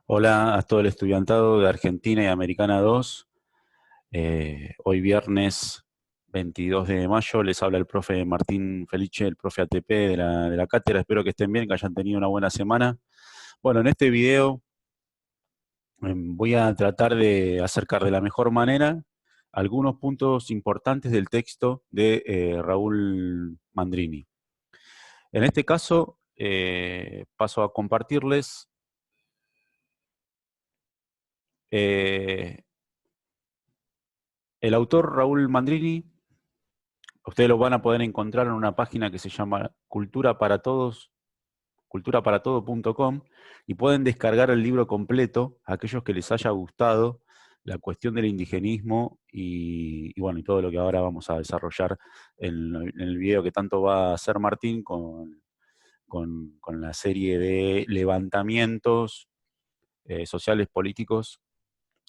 Hola a todo el estudiantado de Argentina y Americana 2. Hoy viernes 22 de mayo les habla el profe Martín Felice, el profe ATP de la cátedra. Espero que estén bien, que hayan tenido una buena semana. Bueno, en este video voy a tratar de acercar de la mejor manera algunos puntos importantes del texto de Raúl Mandrini. En este caso, paso a compartirles eh, el autor Raúl Mandrini. Ustedes lo van a poder encontrar en una página que se llama Cultura para Todos, culturaparatodo.com, y pueden descargar el libro completo, a aquellos que les haya gustado la cuestión del indigenismo y bueno, y todo lo que ahora vamos a desarrollar en el video que tanto va a hacer Martín con la serie de levantamientos sociales políticos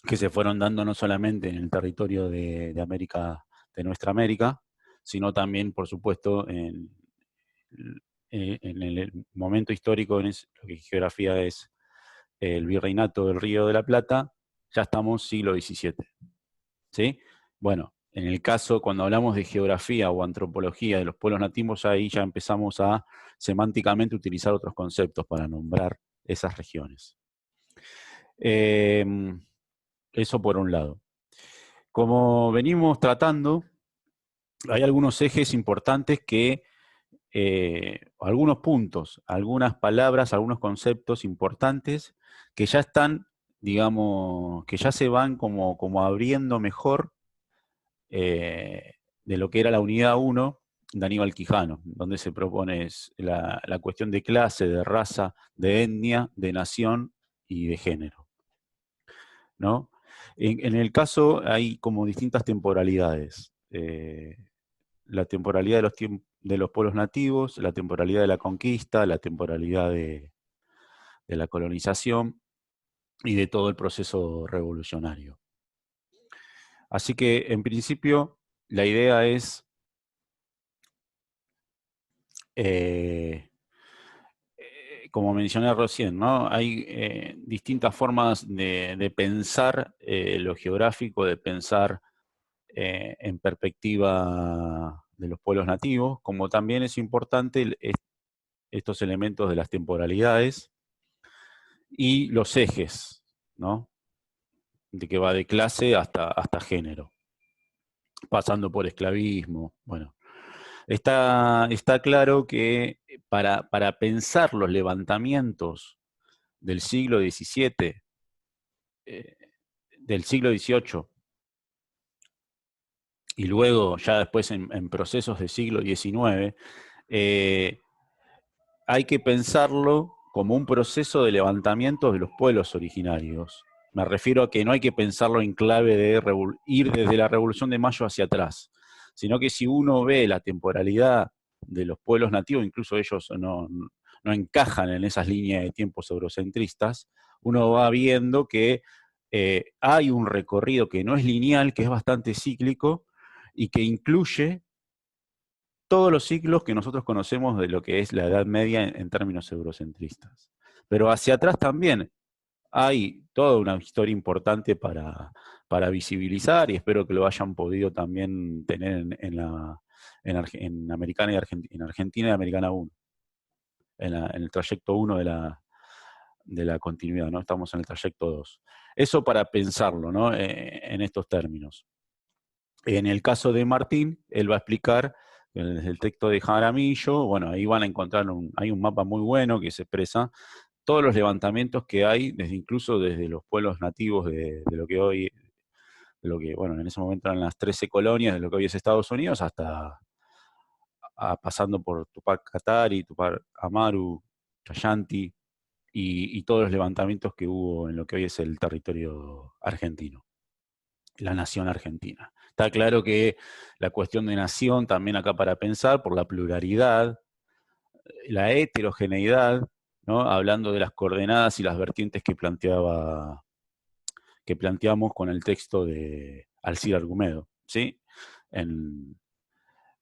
que se fueron dando no solamente en el territorio de América, de nuestra América, sino también, por supuesto, en el momento histórico, lo que geografía es el virreinato del Río de la Plata. Ya estamos siglo XVII, ¿sí? Bueno, en el caso, cuando hablamos de geografía o antropología de los pueblos nativos, ahí ya empezamos a semánticamente utilizar otros conceptos para nombrar esas regiones. Eh, Eso por un lado. Como venimos tratando, hay algunos ejes importantes algunos puntos, algunas palabras, algunos conceptos importantes que ya están, digamos, que ya se van como abriendo mejor de lo que era la unidad uno de Aníbal Quijano, donde se propone la cuestión de clase, de raza, de etnia, de nación y de género, ¿no? En el caso hay como distintas temporalidades. La temporalidad de los pueblos nativos, la temporalidad de la conquista, la temporalidad de la colonización y de todo el proceso revolucionario. Así que, en principio, la idea es eh, como mencioné recién, ¿no? Hay distintas formas de pensar lo geográfico, de pensar en perspectiva de los pueblos nativos, como también es importante estos elementos de las temporalidades y los ejes, ¿no? De que va de clase hasta género, pasando por esclavismo. Bueno, está claro que para pensar los levantamientos del siglo XVII, eh, del siglo XVIII, y luego ya después en procesos del siglo XIX, eh, hay que pensarlo como un proceso de levantamiento de los pueblos originarios. Me refiero a que no hay que pensarlo en clave de ir desde la Revolución de Mayo hacia atrás, sino que si uno ve la temporalidad de los pueblos nativos, incluso ellos no encajan en esas líneas de tiempos eurocentristas, uno va viendo que hay un recorrido que no es lineal, que es bastante cíclico y que incluye todos los ciclos que nosotros conocemos de lo que es la Edad Media en términos eurocentristas. Pero hacia atrás también hay toda una historia importante para visibilizar y espero que lo hayan podido también tener en Americana y en Argentina y Americana 1, en el trayecto 1 de la continuidad, ¿no? Estamos en el trayecto 2. Eso para pensarlo, ¿no? En estos términos. En el caso de Martín, él va a explicar desde el texto de Jaramillo, bueno, ahí van a encontrar hay un mapa muy bueno que se expresa todos los levantamientos que hay, incluso desde los pueblos nativos de lo que hoy, de lo que, bueno, en ese momento eran las 13 colonias de lo que hoy es Estados Unidos, pasando por Tupac Katari, Tupac Amaru, Chayanti, y todos los levantamientos que hubo en lo que hoy es el territorio argentino, la nación argentina. Está claro que la cuestión de nación también acá para pensar por la pluralidad, la heterogeneidad, ¿no? Hablando de las coordenadas y las vertientes que planteamos con el texto de Alcide Argumedo, ¿sí? En,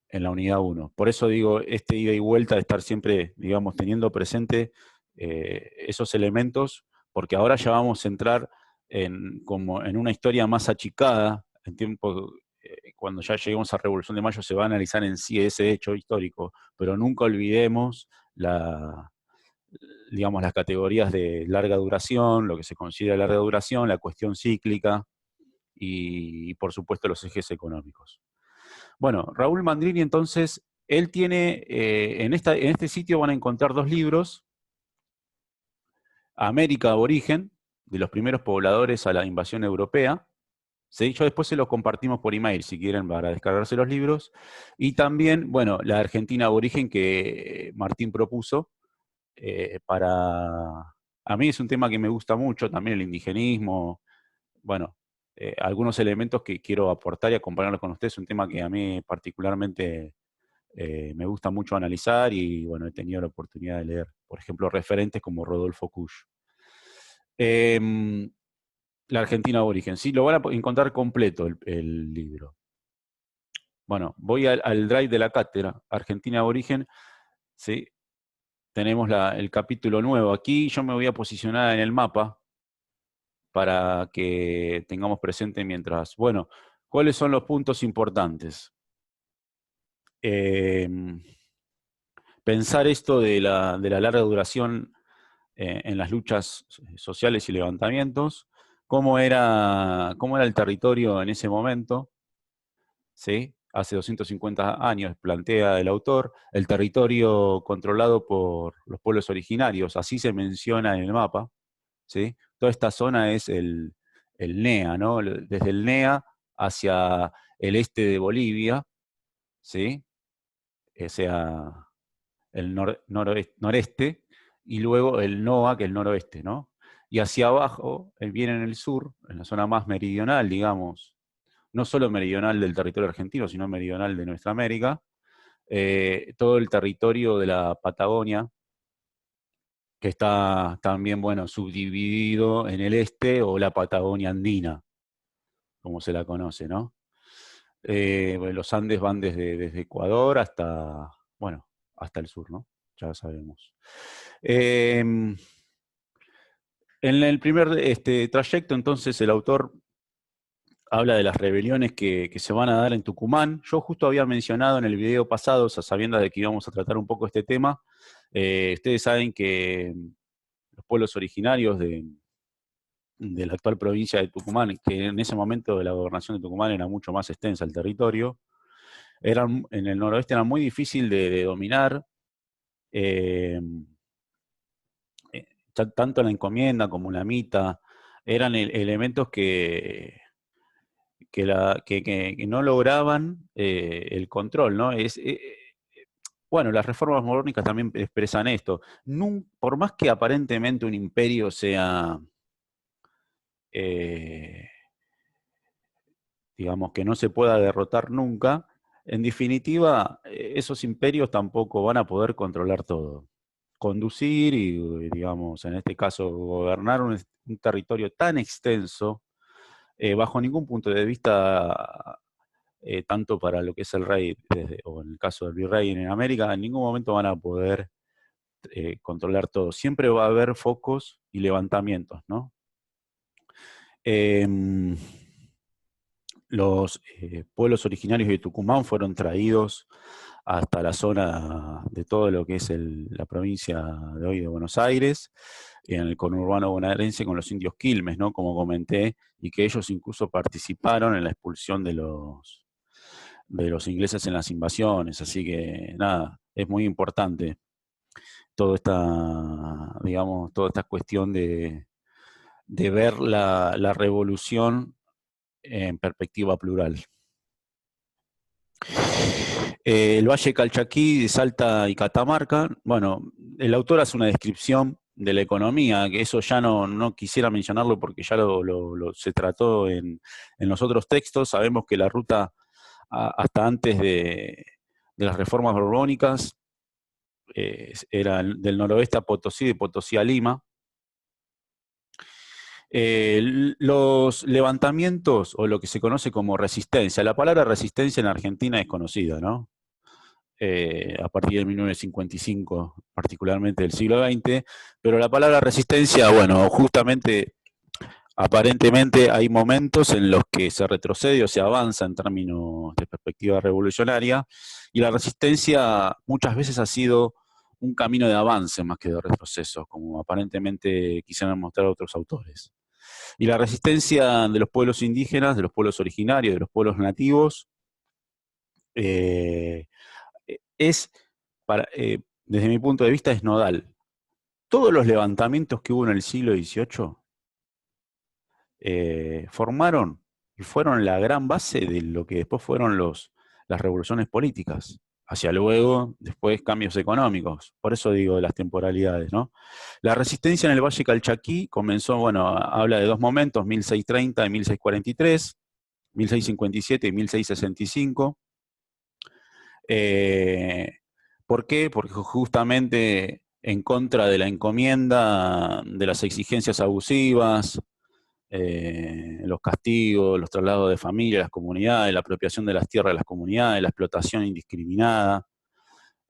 en la unidad 1. Por eso digo, ida y vuelta de estar siempre, digamos, teniendo presente esos elementos porque ahora ya vamos a entrar como en una historia más achicada, en tiempo, cuando ya lleguemos a Revolución de Mayo se va a analizar en sí ese hecho histórico, pero nunca olvidemos digamos, las categorías de larga duración, lo que se considera larga duración, la cuestión cíclica y por supuesto, los ejes económicos. Bueno, Raúl Mandrini, entonces, él tiene, en este sitio van a encontrar 2 libros, América Aborigen, de los primeros pobladores a la invasión europea. ¿Sí? Yo después se los compartimos por email, si quieren, para descargarse los libros. Y también, bueno, la Argentina Aborigen que Martín propuso, para... A mí es un tema que me gusta mucho, también el indigenismo, bueno, algunos elementos que quiero aportar y acompañarlos con ustedes, es un tema que a mí particularmente me gusta mucho analizar y bueno, he tenido la oportunidad de leer, por ejemplo, referentes como Rodolfo Kusch. La Argentina Aborigen, sí, lo van a encontrar completo el libro. Bueno, voy al drive de la cátedra, Argentina Aborigen, ¿sí? Tenemos el capítulo nuevo. Aquí yo me voy a posicionar en el mapa para que tengamos presente mientras... Bueno, ¿cuáles son los puntos importantes? Pensar esto de la larga duración en las luchas sociales y levantamientos, cómo era el territorio en ese momento, ¿sí? Hace 250 años, plantea el autor, el territorio controlado por los pueblos originarios, así se menciona en el mapa, ¿sí? Toda esta zona es el NEA, ¿no? Desde el NEA hacia el este de Bolivia, ¿sí? O sea, el noreste, y luego el NOA, que es el noroeste, ¿no? Y hacia abajo, viene en el sur, en la zona más meridional, digamos, no solo meridional del territorio argentino, sino meridional de nuestra América, todo el territorio de la Patagonia, que está también, bueno, subdividido en el este, o la Patagonia andina, como se la conoce, ¿no? Bueno, los Andes van desde Ecuador hasta, bueno, hasta el sur, ¿no? Ya sabemos. En el primer trayecto, entonces, el autor habla de las rebeliones que se van a dar en Tucumán. Yo justo había mencionado en el video pasado, sabiendo de que íbamos a tratar un poco este tema, ustedes saben que los pueblos originarios de la actual provincia de Tucumán, que en ese momento de la gobernación de Tucumán era mucho más extensa el territorio, en el noroeste era muy difícil de dominar, eh, tanto la encomienda como la mita, eran elementos que no lograban el control, ¿no? Bueno, las reformas morónicas también expresan esto. Por más que aparentemente un imperio sea, eh, digamos, que no se pueda derrotar nunca, en definitiva, esos imperios tampoco van a poder controlar todo. Conducir y, digamos, en este caso, gobernar un territorio tan extenso, bajo ningún punto de vista, tanto para lo que es el rey, o en el caso del virrey en América, en ningún momento van a poder controlar todo. Siempre va a haber focos y levantamientos, ¿no? Los pueblos originarios de Tucumán fueron traídos hasta la zona de todo lo que es la provincia de hoy de Buenos Aires, en el conurbano bonaerense con los indios quilmes, ¿no? Como comenté, y que ellos incluso participaron en la expulsión de los ingleses en las invasiones, así que nada, es muy importante toda esta cuestión de ver la revolución en perspectiva plural. El Valle Calchaquí, Salta y Catamarca, bueno, el autor hace una descripción de la economía, que eso ya no quisiera mencionarlo porque ya se trató en los otros textos. Sabemos que la ruta hasta antes de las reformas borbónicas era del noroeste a Potosí, de Potosí a Lima. Los levantamientos, o lo que se conoce como resistencia, la palabra resistencia en Argentina es conocida, ¿no? a partir de 1955, particularmente del siglo XX, pero la palabra resistencia, bueno, justamente, aparentemente hay momentos en los que se retrocede o se avanza en términos de perspectiva revolucionaria, y la resistencia muchas veces ha sido un camino de avance más que de retroceso, como aparentemente quisieran mostrar otros autores. Y la resistencia de los pueblos indígenas, de los pueblos originarios, de los pueblos nativos, eh, es, desde mi punto de vista, es nodal. Todos los levantamientos que hubo en el siglo XVIII formaron y fueron la gran base de lo que después fueron las revoluciones políticas. Hacia luego, después cambios económicos. Por eso digo de las temporalidades, ¿no? La resistencia en el Valle Calchaquí comenzó, bueno, habla de dos momentos, 1630 y 1643, 1657 y 1665. ¿Por qué? Porque justamente en contra de la encomienda, de las exigencias abusivas, los castigos, los traslados de familia a las comunidades, la apropiación de las tierras de las comunidades, la explotación indiscriminada,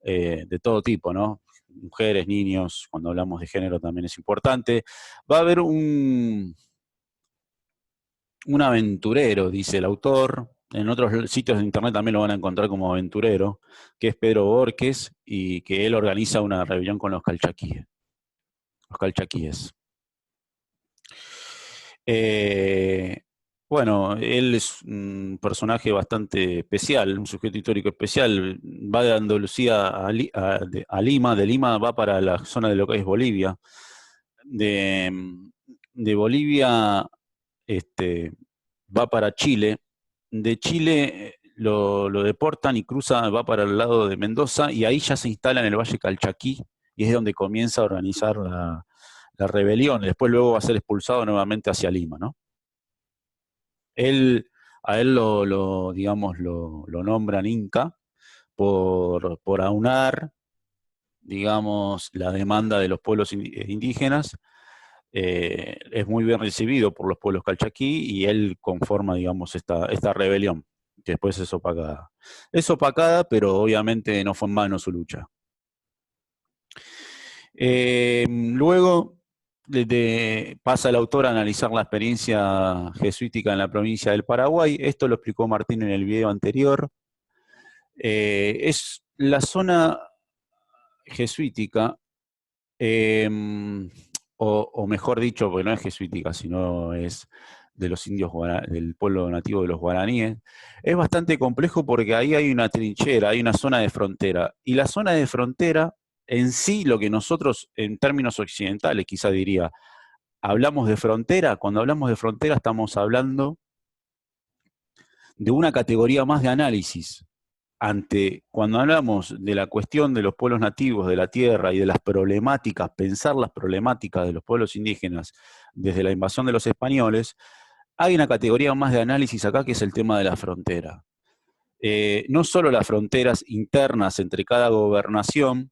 de todo tipo, ¿no? Mujeres, niños, cuando hablamos de género también es importante. Va a haber un aventurero, dice el autor, en otros sitios de internet también lo van a encontrar como aventurero, que es Pedro Borges, y que él organiza una rebelión con los calchaquíes. Los calchaquíes. Bueno, él es un personaje bastante especial, un sujeto histórico especial. Va de Andalucía a Lima, de Lima va para la zona de lo que es Bolivia. De Bolivia va para Chile. De Chile lo deportan y cruza, va para el lado de Mendoza, y ahí ya se instala en el Valle Calchaquí, y es donde comienza a organizar la rebelión. Después luego va a ser expulsado nuevamente hacia Lima, ¿no? A él digamos, lo nombran Inca por aunar, digamos, la demanda de los pueblos indígenas. Es muy bien recibido por los pueblos calchaquí, y él conforma, digamos, esta rebelión, que después es opacada. Es opacada, pero obviamente no fue en vano su lucha. Luego pasa el autor a analizar la experiencia jesuítica en la provincia del Paraguay. Esto lo explicó Martín en el video anterior. Es la zona jesuítica, o mejor dicho, porque no es jesuítica, sino es de los indios, del pueblo nativo de los guaraníes. Es bastante complejo porque ahí hay una trinchera, hay una zona de frontera. Y la zona de frontera, en sí, lo que nosotros, en términos occidentales, quizá diría, hablamos de frontera. Cuando hablamos de frontera estamos hablando de una categoría más de análisis. Cuando hablamos de la cuestión de los pueblos nativos, de la tierra y de las problemáticas, pensar las problemáticas de los pueblos indígenas desde la invasión de los españoles, hay una categoría más de análisis acá, que es el tema de la frontera. No solo las fronteras internas entre cada gobernación,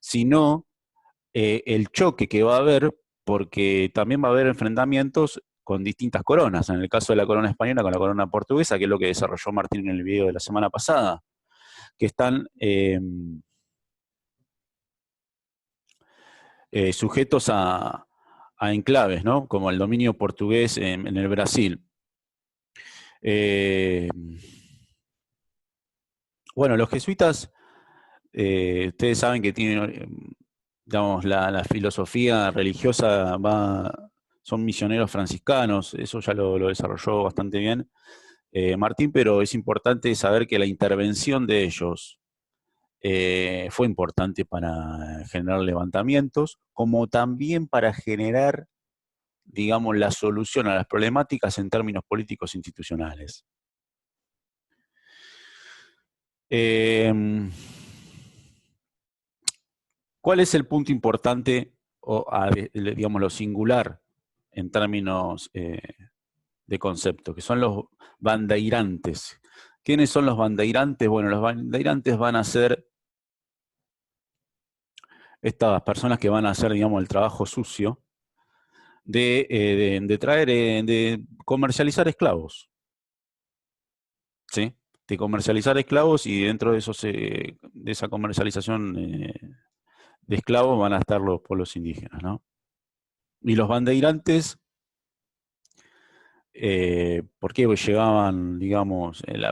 sino el choque que va a haber, porque también va a haber enfrentamientos con distintas coronas. En el caso de la corona española con la corona portuguesa, que es lo que desarrolló Martín en el video de la semana pasada, que están sujetos a enclaves, ¿no? Como el dominio portugués en el Brasil. Bueno, los jesuitas, ustedes saben que tienen, digamos, la filosofía religiosa son misioneros franciscanos. Eso ya lo desarrolló bastante bien Martín, pero es importante saber que la intervención de ellos fue importante para generar levantamientos, como también para generar, digamos, la solución a las problemáticas en términos políticos institucionales. ¿Cuál es el punto importante, o digamos, lo singular en términos de concepto? Que son los bandeirantes. ¿Quiénes son los bandeirantes? Bueno, los bandeirantes van a ser estas personas que van a hacer, digamos, el trabajo sucio de comercializar esclavos. ¿Sí? comercializar esclavos, y dentro de de esa comercialización de esclavos van a estar los pueblos indígenas, ¿no? Y los bandeirantes, ¿por qué llevaban, digamos, el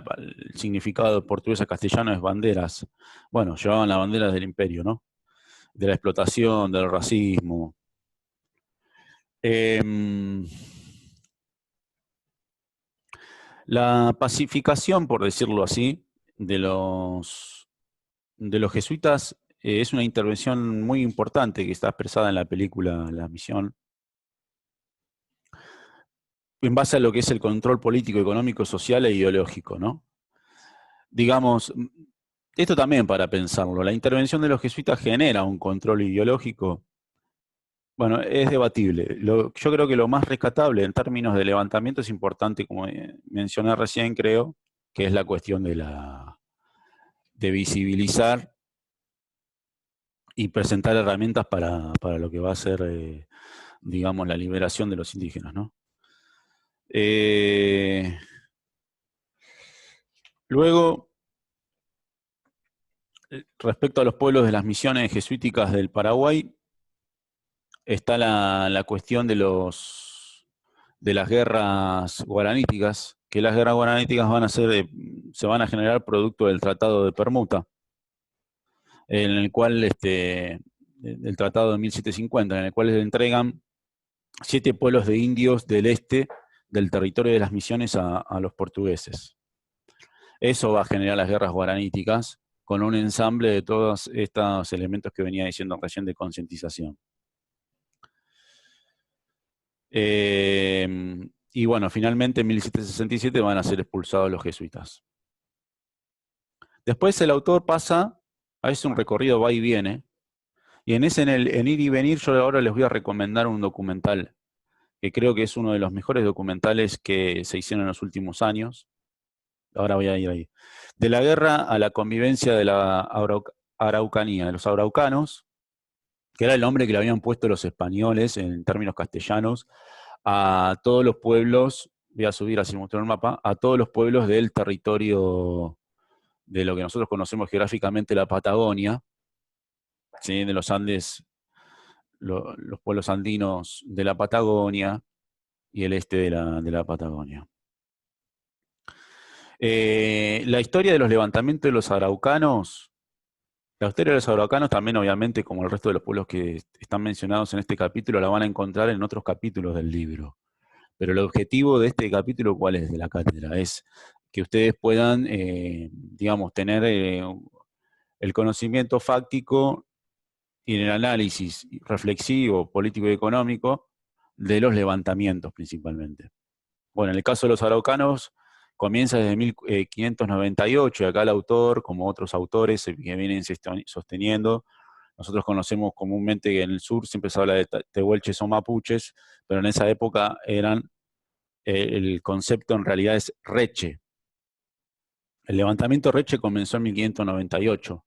significado de portugués a castellano es banderas? Bueno, llevaban las banderas del imperio, ¿no? De la explotación, del racismo. La pacificación, por decirlo así, de los jesuitas es una intervención muy importante que está expresada en la película La Misión, en base a lo que es el control político, económico, social e ideológico, ¿no? Digamos, esto también para pensarlo, la intervención de los jesuitas genera un control ideológico. Bueno, es debatible. Yo creo que lo más rescatable en términos de levantamiento es importante, como mencioné recién, creo, que es la cuestión de visibilizar y presentar herramientas para lo que va a ser, digamos, la liberación de los indígenas, ¿no? Luego, respecto a los pueblos de las misiones jesuíticas del Paraguay, está la cuestión de las guerras guaraníticas, que las guerras guaraníticas se van a generar producto del Tratado de Permuta, en el cual, el Tratado de 1750, en el cual le entregan 7 pueblos de indios del este del territorio de las misiones a los portugueses. Eso va a generar las guerras guaraníticas, con un ensamble de todos estos elementos que venía diciendo recién de concientización. Y bueno, finalmente en 1767 van a ser expulsados los jesuitas. Después el autor pasa, hace un recorrido va y viene, y en ir y venir yo ahora les voy a recomendar un documental, que creo que es uno de los mejores documentales que se hicieron en los últimos años. Ahora voy a ir ahí. De la guerra a la convivencia de la Araucanía, de los araucanos, que era el nombre que le habían puesto los españoles en términos castellanos a todos los pueblos, voy a subir así mostrar el mapa, a todos los pueblos del territorio de lo que nosotros conocemos geográficamente la Patagonia, ¿sí? De los Andes, los pueblos andinos de la Patagonia y el este de la Patagonia. La historia de los levantamientos de los araucanos, la historia de los araucanos también obviamente, como el resto de los pueblos que están mencionados en este capítulo, la van a encontrar en otros capítulos del libro. Pero el objetivo de este capítulo, ¿cuál es? De la cátedra, es que ustedes puedan, digamos, tener el conocimiento fáctico y el análisis reflexivo, político y económico de los levantamientos principalmente. Bueno, en el caso de los araucanos, comienza desde 1598, y acá el autor, como otros autores que vienen sosteniendo, nosotros conocemos comúnmente que en el sur siempre se habla de tehuelches o mapuches, pero en esa época el concepto en realidad es reche. El levantamiento reche comenzó en 1598,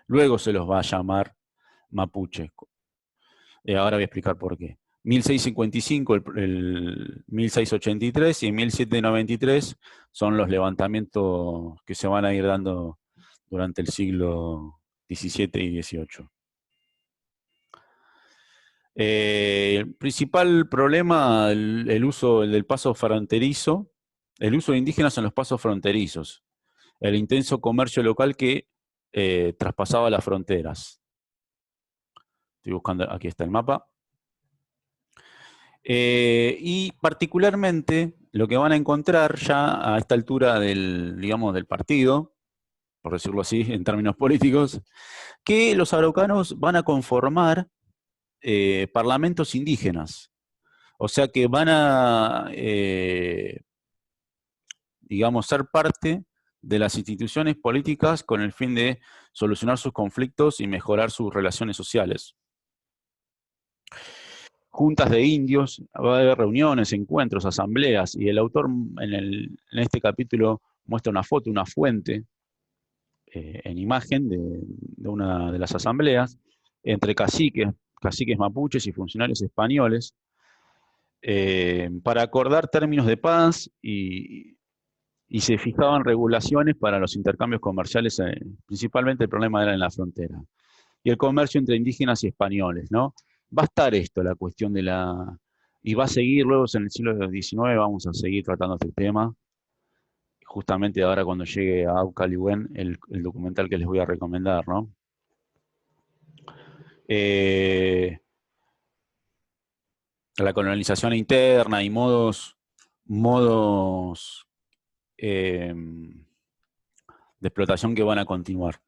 luego se los va a llamar mapuche. Ahora voy a explicar por qué. 1655, el 1683 y en 1793 son los levantamientos que se van a ir dando durante el siglo XVII y XVIII. El principal problema, el uso del paso fronterizo, el uso de indígenas en los pasos fronterizos, el intenso comercio local que traspasaba las fronteras. Estoy buscando, aquí está el mapa. Y particularmente lo que van a encontrar ya a esta altura digamos, del partido, por decirlo así, en términos políticos, que los araucanos van a conformar parlamentos indígenas. O sea que van a, digamos, ser parte de las instituciones políticas con el fin de solucionar sus conflictos y mejorar sus relaciones sociales. Juntas de indios, va a haber reuniones, encuentros, asambleas, y el autor en este capítulo muestra una foto, una fuente en imagen de una de las asambleas entre caciques mapuches y funcionarios españoles, para acordar términos de paz y se fijaban regulaciones para los intercambios comerciales, principalmente el problema era en la frontera. Y el comercio entre indígenas y españoles, ¿no? Va a estar esto, la cuestión de la... Y va a seguir luego en el siglo XIX, vamos a seguir tratando este tema, justamente ahora cuando llegue a Aucaliwen, el documental que les voy a recomendar, ¿no? La colonización interna y modos eh, de explotación que van a continuar.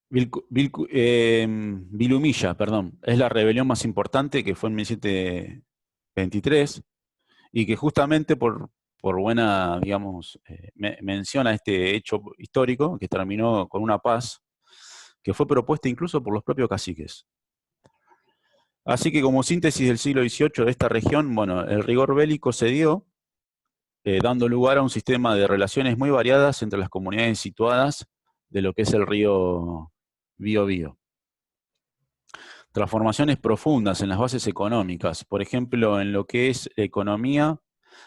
Vilumilla, perdón, es la rebelión más importante que fue en 1723 y que justamente por buena, digamos, menciona este hecho histórico que terminó con una paz que fue propuesta incluso por los propios caciques. Así que como síntesis del siglo XVIII de esta región, bueno, el rigor bélico se dio, dando lugar a un sistema de relaciones muy variadas entre las comunidades situadas de lo que es el río Biobío. Transformaciones profundas en las bases económicas, por ejemplo, en lo que es economía,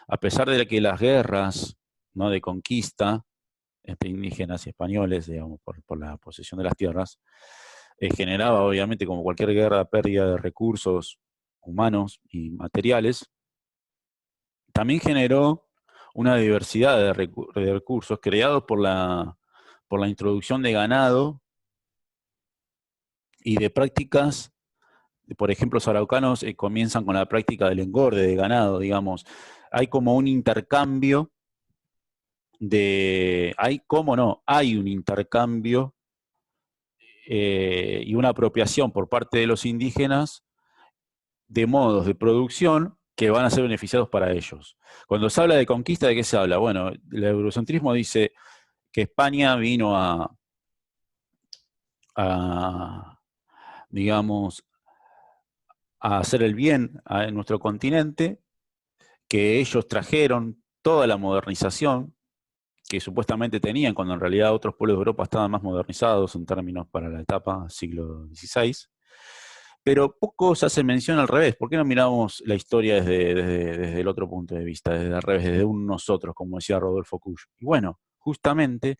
a pesar de que las guerras, ¿no?, de conquista entre indígenas y españoles, digamos, por la posesión de las tierras, generaba obviamente, como cualquier guerra, pérdida de recursos humanos y materiales, también generó una diversidad de recursos creados por la introducción de ganado y de prácticas. Por ejemplo, los araucanos comienzan con la práctica del engorde de ganado, digamos. Hay como un intercambio hay un intercambio y una apropiación por parte de los indígenas de modos de producción que van a ser beneficiados para ellos. Cuando se habla de conquista, ¿de qué se habla? Bueno, el eurocentrismo dice que España vino a digamos, a hacer el bien en nuestro continente, que ellos trajeron toda la modernización que supuestamente tenían, cuando en realidad otros pueblos de Europa estaban más modernizados en términos para la etapa siglo XVI. Pero poco se hace mención al revés. ¿Por qué no miramos la historia desde el otro punto de vista, desde al revés, desde un nosotros, como decía Rodolfo Kusch? Y bueno, justamente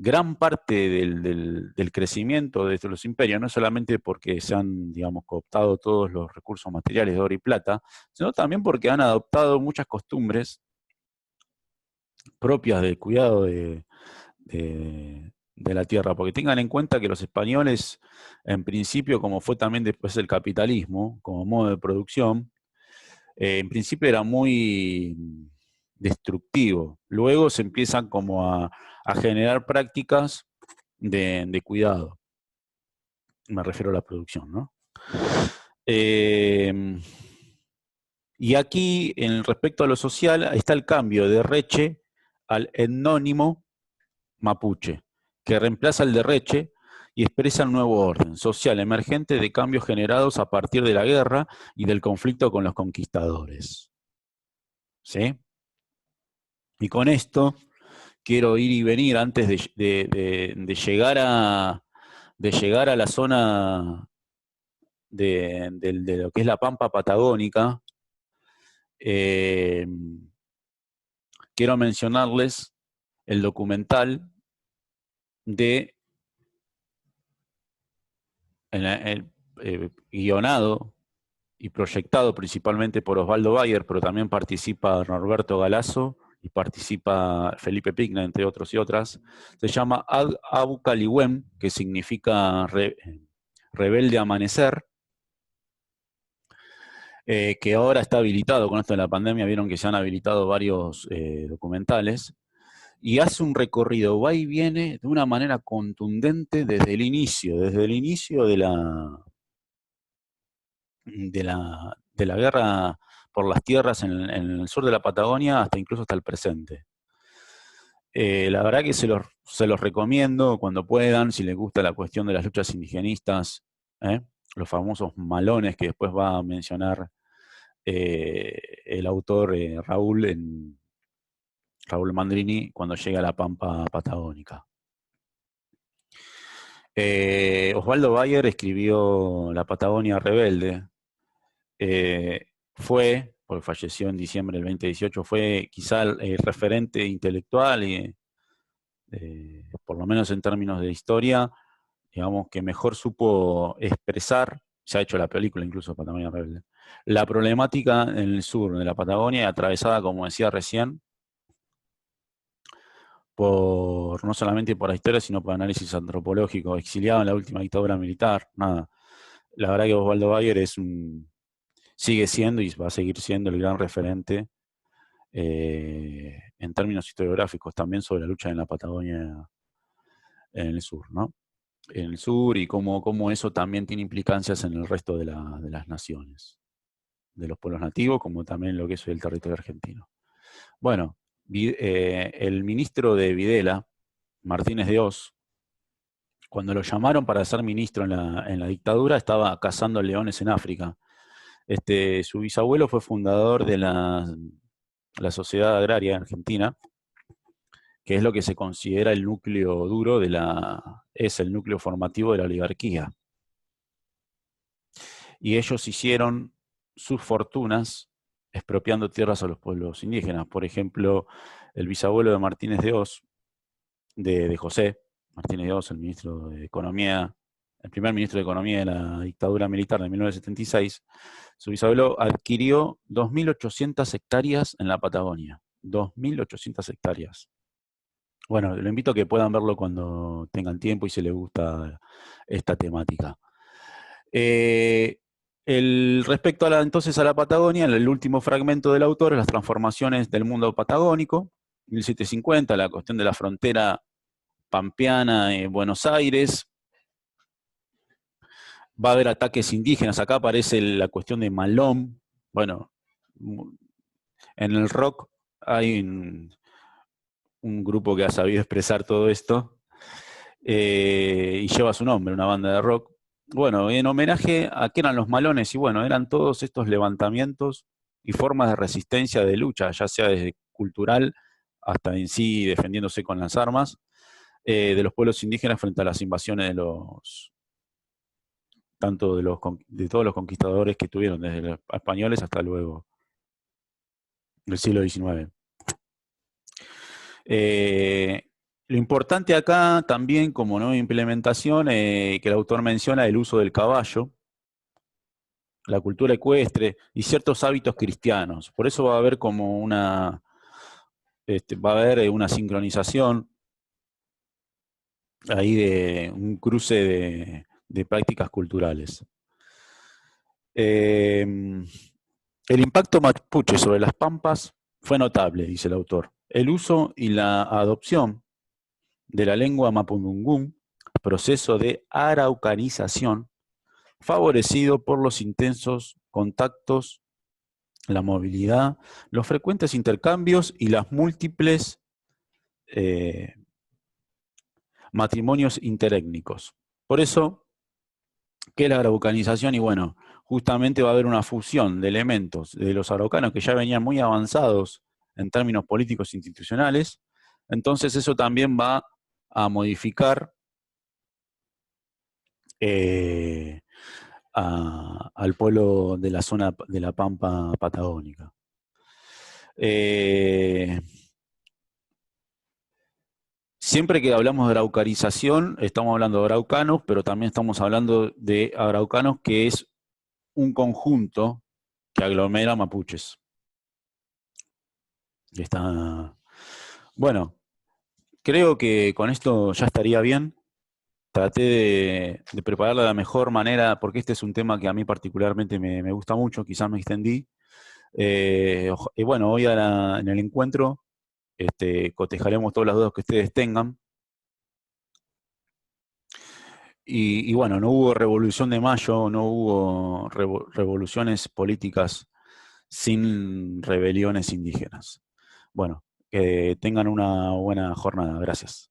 gran parte del crecimiento de los imperios, no solamente porque se han, digamos, cooptado todos los recursos materiales de oro y plata, sino también porque han adoptado muchas costumbres propias del cuidado de la tierra, porque tengan en cuenta que los españoles, en principio, como fue también después el capitalismo, como modo de producción, en principio era muy destructivo. Luego se empiezan como a generar prácticas de cuidado. Me refiero a la producción, ¿no? Y aquí, en respecto a lo social, está el cambio de reche al etnónimo mapuche, que reemplaza el de reche y expresa el nuevo orden social emergente de cambios generados a partir de la guerra y del conflicto con los conquistadores. ¿Sí? Y con esto quiero ir y venir antes de llegar a la zona de lo que es la Pampa Patagónica. Quiero mencionarles el documental de guionado y proyectado principalmente por Osvaldo Bayer, pero también participa Norberto Galazo y participa Felipe Pigna, entre otros y otras. Se llama Abu Caliwem, que significa rebelde amanecer, que ahora está habilitado con esto de la pandemia. Vieron que se han habilitado varios documentales, y hace un recorrido, va y viene de una manera contundente desde el inicio de la guerra por las tierras en el sur de la Patagonia incluso hasta el presente. La verdad que se los recomiendo cuando puedan, si les gusta la cuestión de las luchas indigenistas, los famosos malones que después va a mencionar el autor Raúl Mandrini cuando llega a la Pampa Patagónica. Osvaldo Bayer escribió La Patagonia Rebelde. Fue porque falleció en diciembre del 2018, fue quizá el referente intelectual y por lo menos en términos de historia, digamos, que mejor supo expresar, se ha hecho la película incluso, Patagonia Rebelde, la problemática en el sur de la Patagonia, atravesada, como decía recién, no solamente por la historia, sino por análisis antropológico, exiliado en la última dictadura militar, nada. La verdad que Osvaldo Bayer sigue siendo y va a seguir siendo el gran referente en términos historiográficos también sobre la lucha en la Patagonia en el sur, ¿no? En el sur y cómo eso también tiene implicancias en el resto de las naciones, de los pueblos nativos, como también lo que es el territorio argentino. Bueno, el ministro de Videla, Martínez de Hoz, cuando lo llamaron para ser ministro en la dictadura, estaba cazando leones en África. Su bisabuelo fue fundador de la Sociedad Agraria Argentina, que es lo que se considera el núcleo duro es el núcleo formativo de la oligarquía. Y ellos hicieron sus fortunas expropiando tierras a los pueblos indígenas. Por ejemplo, el bisabuelo de Martínez de Hoz, de José Martínez de Hoz, el ministro de Economía, el primer ministro de Economía de la dictadura militar de 1976, su bisabuelo adquirió 2.800 hectáreas en la Patagonia. 2.800 hectáreas. Bueno, lo invito a que puedan verlo cuando tengan tiempo y se les gusta esta temática. Respecto entonces a la Patagonia, el último fragmento del autor es las transformaciones del mundo patagónico, 1750, la cuestión de la frontera pampeana en Buenos Aires. Va a haber ataques indígenas, acá aparece la cuestión de Malón. Bueno, en el rock hay un grupo que ha sabido expresar todo esto, y lleva su nombre, una banda de rock. Bueno, en homenaje a qué eran los malones, y bueno, eran todos estos levantamientos y formas de resistencia, de lucha, ya sea desde cultural hasta en sí defendiéndose con las armas, de los pueblos indígenas frente a las invasiones tanto de todos los conquistadores que tuvieron, desde los españoles hasta luego, del siglo XIX. Lo importante acá también, como nueva implementación, que el autor menciona el uso del caballo, la cultura ecuestre y ciertos hábitos cristianos. Por eso va a haber como va a haber una sincronización ahí de un cruce de prácticas culturales. El impacto mapuche sobre las pampas fue notable, dice el autor. El uso y la adopción de la lengua mapudungún, proceso de araucanización, favorecido por los intensos contactos, la movilidad, los frecuentes intercambios y las múltiples matrimonios interétnicos. Por eso, que la araucanización, y bueno, justamente va a haber una fusión de elementos de los araucanos que ya venían muy avanzados en términos políticos e institucionales, entonces eso también va a modificar al pueblo de la zona de la Pampa patagónica. Siempre que hablamos de araucanización, estamos hablando de araucanos, pero también estamos hablando de araucanos, que es un conjunto que aglomera mapuches. Bueno, creo que con esto ya estaría bien. Traté de prepararla de la mejor manera, porque este es un tema que a mí particularmente me gusta mucho, quizás me extendí. Y bueno, hoy en el encuentro cotejaremos todas las dudas que ustedes tengan. Y bueno, no hubo revolución de mayo, no hubo revoluciones políticas sin rebeliones indígenas. Bueno, que tengan una buena jornada. Gracias.